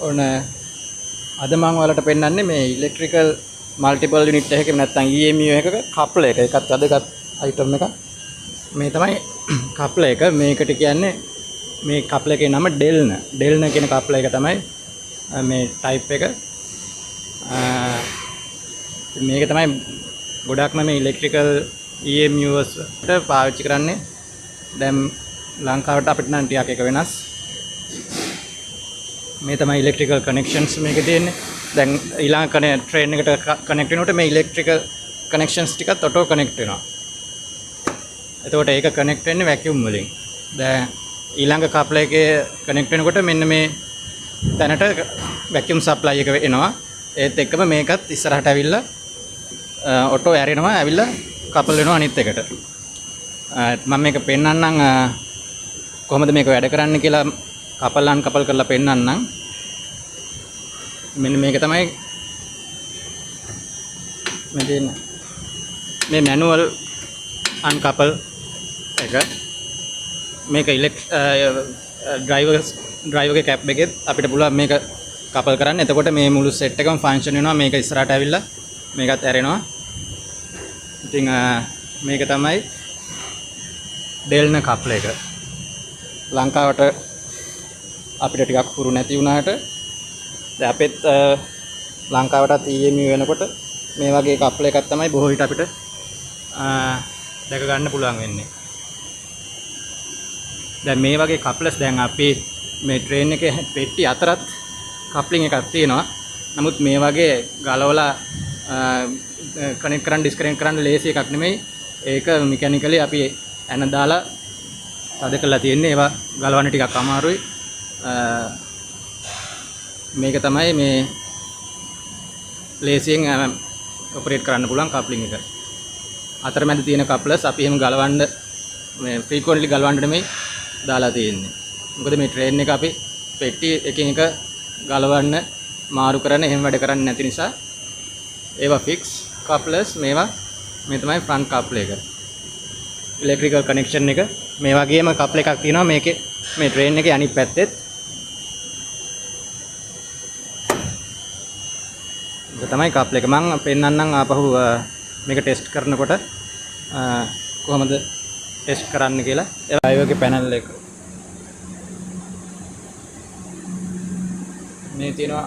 ඔන්න අද මම ඔයාලට පෙන්නන්නේ මේ ඉලෙක්ට්‍රිකල් මල්ටිපල් යුනිට් එකක නැත්නම් EMU එකක කප්ලර් එක. ඒකත් වැදගත් අයිටම් එකක්. මේ තමයි කප්ලර් එක. මේකට කියන්නේ මේ කප්ලර් එකේ නම ඩෙල්න. ඩෙල්න කියන කප්ලර් එක තමයි මේ ටයිප් එක. මේක තමයි ගොඩක්ම මේ ඉලෙක්ට්‍රිකල් EMUs වලට පාවිච්චි කරන්නේ. දැන් ලංකාවට අපිට නම් ටිකක් එක වෙනස්. මේ තමයි ඉලෙක්ට්‍රිකල් කනෙක්ෂන්ස් මේකේ තියෙන්නේ. දැන් ඊළඟ ට්‍රේන් එකට කනෙක්ට් වෙනකොට මේ ඉලෙක්ට්‍රිකල් කනෙක්ෂන්ස් ටිකත් ඔටෝ කනෙක්ට් වෙනවා. එතකොට ඒක කනෙක්ට් වෙන්නේ වැකියුම් වලින්. දැන් ඊළඟ කප්ලර් එකේ කනෙක්ට් වෙනකොට මෙන්න මේ තැනට වැකියුම් සප්ලයි එක එනවා. ඒත් එක්කම මේකත් ඉස්සරහට ඇවිල්ලා ඔටෝ ඇරෙනවා. ඇවිල්ලා කපල් වෙනවා අනිත් එකට. මම මේක පෙන්නන්නම් කොහොමද මේක වැඩ කරන්නේ කියලා කපල් අන්කපල් කරලා පෙන්නන්නම්. මෙන්න මේක තමයි මේ මැනුවල් අන්කපල් එක. මේක ඩ්‍රයිවර්ගේ කැප් එකෙත් අපිට පුළුවන් මේක කපල් කරන්න. එතකොට මේ මුළු සෙට් එකම ෆන්ක්ෂන් වෙනවා. මේක ඉස්සරහට ඇවිල්ලා මේකත් ඇරෙනවා. ඉතින් මේක තමයි ඩෙල්න කප්ලර් එක. ලංකාවට අපිට ටිකක් හුරු නැති වුණාට දැන් අපෙත් ලංකාවටත් EMU වෙනකොට මේ වගේ කප්ලර් එකක් තමයි බොහෝ විට අපිට දැක ගන්න පුළුවන් වෙන්නේ. දැන් මේ වගේ කප්ලර්ස් දැන් අපි මේ ට්‍රේන් එකේ පෙට්ටි අතරත් කප්ලින් එකක් තියෙනවා. නමුත් මේ වගේ ගලවලා කනෙක්ට් කරන් ඩිස්කනෙක්ට් කරන්න ලේසි එකක් නෙමෙයි. ඒක මෙකැනිකලි අපි ඇන දාලා තද කරලා තියෙන්නේ. ඒවා ගලවන්න ටිකක් අමාරුයි. මේක තමයි මේ ලේසියෙන් ඔපරේට් කරන්න පුළුවන් කප්ලින් එක. අතරමැද තියෙන කප්ලර්ස් අපි එහෙම ගලවන්න මේ ෆ්‍රීකවන්ට්ලි ගලවන්න නෙමෙයි දාලා තියෙන්නේ. මොකද මේ ට්‍රේන් එක අපි පෙට්ටි එකින් එක ගලවන්න මාරු කරන්න එහෙම වැඩ කරන්නේ නැති නිසා ඒවා ෆික්ස් කප්ලර්ස්. මේවා මේ තමයි ෆ්‍රන්ට් කප්ලර් එක. ඉලෙක්ට්‍රිකල් කනෙක්ෂන් එක මේ වගේම කප්ලර් එකක් තියෙනවා මේකේ මේ ට්‍රේන් එකේ අනිත් පැත්තෙත්. ඒක තමයි කප්ලර් එක. මම පෙන්නන්නම් ආපහු මේක ටෙස්ට් කරනකොට කොහොමද ටෙස්ට් කරන්න කියලා. ඒ ඩ්‍රයිවර්ගේ පැනල් එක. මේ තියෙනවා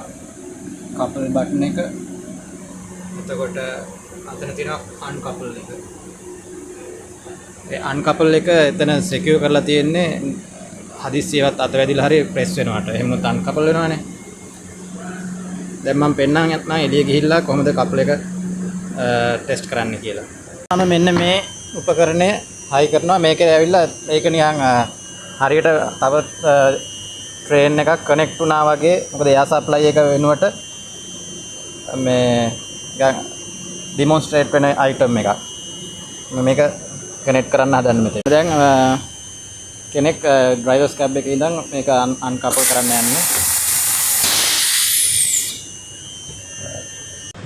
කපල් බටන් එක. එතකොට අතන තියෙනවා අන්කපල් එක. ඒ අන්කපල් එක එතන සිකියුර් කරලා තියෙන්නේ හදිස්සියවත් අත වැදිලා හරි ප්‍රෙස් වෙනවට. එහෙම නැත්නම් අන්කපල් වෙනවනේ. දැන් මම පෙන්නන්න යනවා එළිය ගිහිල්ලා කොහොමද කපල් එක ටෙස්ට් කරන්න කියලා. මම මෙන්න මේ උපකරණය හයි කරනවා. මේකේ ඇවිල්ලා ඒක නිකන් හරියට තව ට්‍රේන් එකක් කනෙක්ට් වුණා වගේ. මොකද එයා සප්ලයි එක වෙනුවට මේ ඩෙමොන්ස්ට්‍රේට් වෙන අයිටම් එකක්. මේක කනෙක්ට් කරන්න හදන්න මෙතන. දැන් කෙනෙක් ඩ්‍රයිවර්ස් කැබ් එකේ ඉඳන් මේක අන්කපල් කරන්න යන්නේ.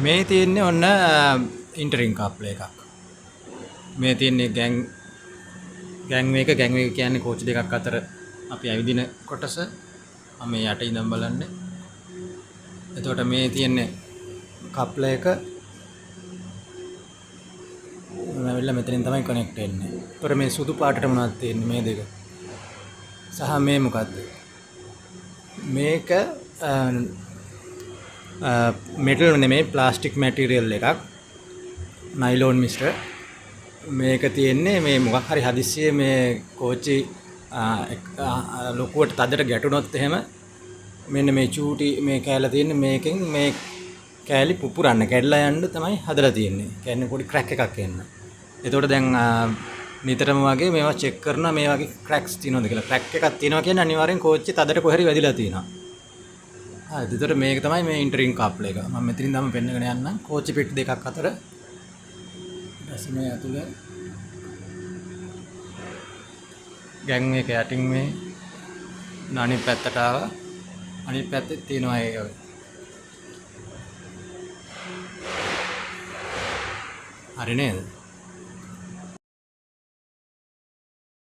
මේ තියෙන්නේ ඔන්න ඉන්ටරින් කප්ලර් එකක්. මේ තියෙන්නේ ගෑන්වේ එක කියන්නේ කෝච් දෙකක් අතර අපි ඇවිදින කොටස. මේ යට ඉඳන් බලන්නේ. එතකොට මේ තියෙන්නේ කප්ලර් එක. මෙන්න මෙතනින් තමයි කනෙක්ට් වෙන්නේ. ඒතර මේ සුදු පාටට මොනවද තියෙන්නේ මේ දෙක. සහ මේ මොකද්ද? මේක මෙටල් නෙමෙයි ප්ලාස්ටික් මැටීරියල් එකක්. නයිලෝන් මිශ්‍ර. මේක තියෙන්නේ මේ මොකක් හරි හදිස්සියේ මේ කෝච්චි ලොකුවට තදට ගැටුණොත් එහෙම මෙන්න මේ චූටි මේ කෑල්ල තියෙන්නේ. මේකෙන් මේ කෑලි පුපුරන්න කැඩලා යන්න තමයි හදලා තියෙන්නේ. කියන්නේ පොඩි ක්‍රැක් එකක් එන්න. එතකොට දැන් නිතරම වගේ මේවා චෙක් කරනවා මේ වගේ ක්‍රැක්ස් තියෙනවද කියලා. ක්‍රැක් එකක් තියෙනවා කියන්නේ අනිවාර්යෙන් කෝච්චිය තදට කොහරි වැදිලා තියෙනවා. හරි. එතකොට මේක තමයි මේ ඉන්ටරින් කප්ලර් එක. මම මෙතනින් තමයි පෙන්නගෙන යන්නම්. කෝච්චි පෙට්ටි දෙකක් අතර ඊට මේ ඇතුලේ ගෑන් එක යටින් මේ අනිත් පැත්තට ආවා. අනිත් පැත්තේ තියෙනවා ඒක. හරි නේද?